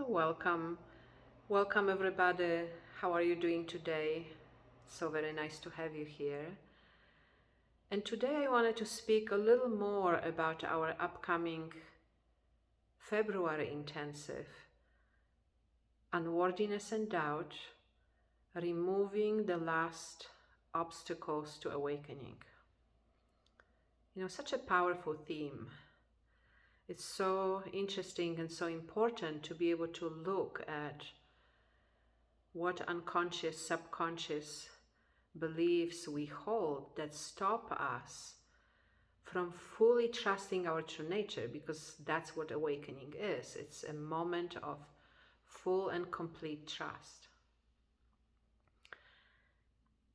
So welcome everybody. How are you doing today? So very nice to have you here. And today I wanted to speak a little more about our upcoming February intensive, Unworthiness and Doubt, removing the last obstacles to awakening. Such a powerful theme. It's so interesting and so important to be able to look at what unconscious, subconscious beliefs we hold that stop us from fully trusting our true nature, because that's what awakening is. It's a moment of full and complete trust.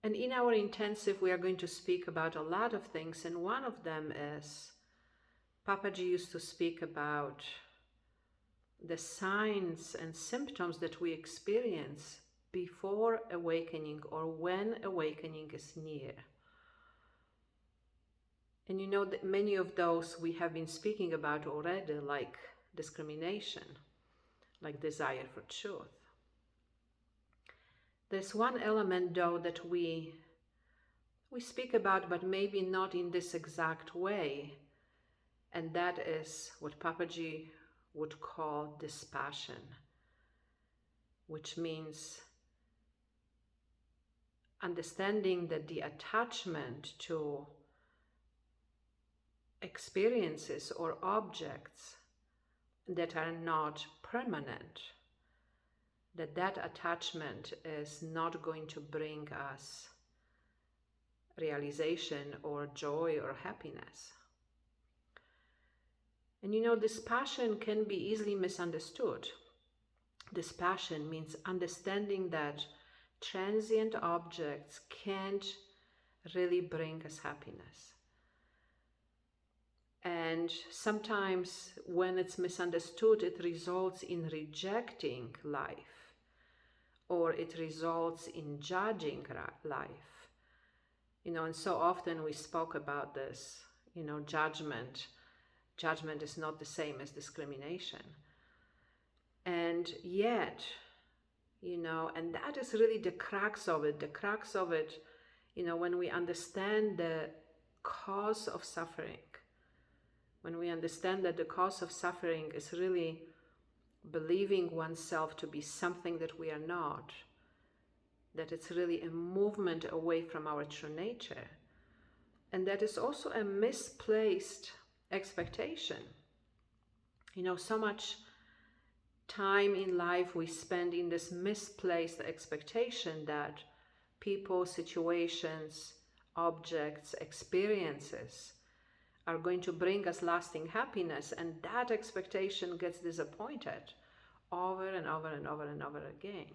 And in our intensive, we are going to speak about a lot of things, and one of them is Papaji used to speak about the signs and symptoms that we experience before awakening or when awakening is near. And that many of those we have been speaking about already, like discrimination, like desire for truth. There's one element though that we speak about, but maybe not in this exact way, and that is what Papaji would call dispassion, which means understanding that the attachment to experiences or objects that are not permanent, that attachment is not going to bring us realization or joy or happiness. And dispassion can be easily misunderstood. Dispassion means understanding that transient objects can't really bring us happiness. And sometimes when it's misunderstood, it results in rejecting life, or it results in judging life. And so often we spoke about this, judgment. Judgment is not the same as discrimination. And yet, and that is really the crux of it. The crux of it, when we understand the cause of suffering, when we understand that the cause of suffering is really believing oneself to be something that we are not, that it's really a movement away from our true nature, and that is also a misplaced expectation. So much time in life we spend in this misplaced expectation that people, situations, objects, experiences are going to bring us lasting happiness, and that expectation gets disappointed over and over and over and over again.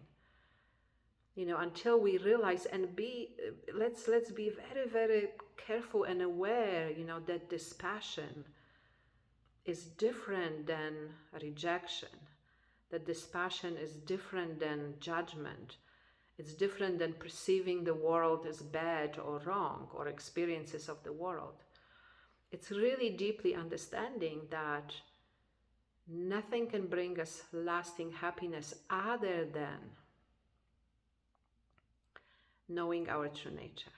Until we realize and let's be very, very careful and aware, that dispassion is different than rejection, that dispassion is different than judgment. It's different than perceiving the world as bad or wrong, or experiences of the world. It's really deeply understanding that nothing can bring us lasting happiness other than knowing our true nature.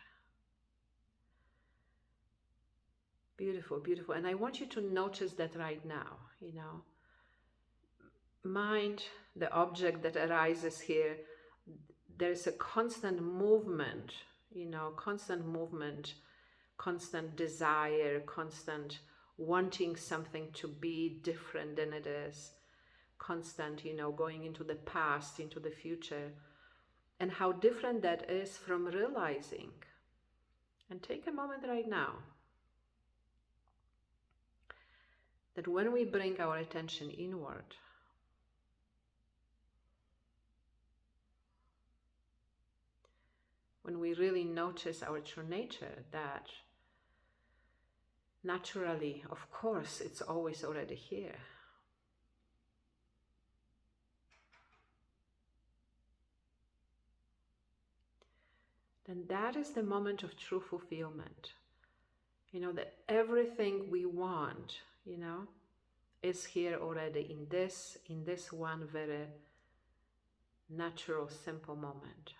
Beautiful, beautiful. And I want you to notice that right now, mind, the object that arises here, there's a constant movement, constant desire, constant wanting something to be different than it is, constant, going into the past, into the future, and how different that is from realizing. And take a moment right now that when we bring our attention inward, when we really notice our true nature, that naturally, of course, it's always already here. Then that is the moment of true fulfillment. That everything we want, is here already in this one very natural, simple moment.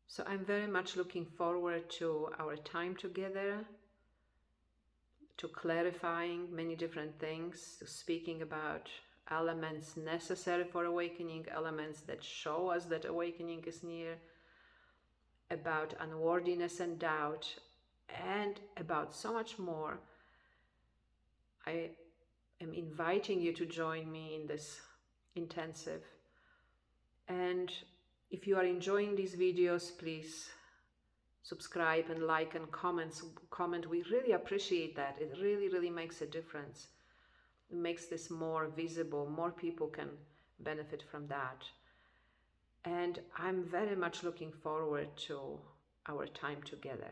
So I'm very much looking forward to our time together, to clarifying many different things, to speaking about elements necessary for awakening, elements that show us that awakening is near, about unworthiness and doubt, and about so much more. I am inviting you to join me in this intensive. And if you are enjoying these videos, please subscribe and like and comment. We really appreciate that. It really makes a difference. It makes this more visible. More people can benefit from that. And I'm very much looking forward to our time together.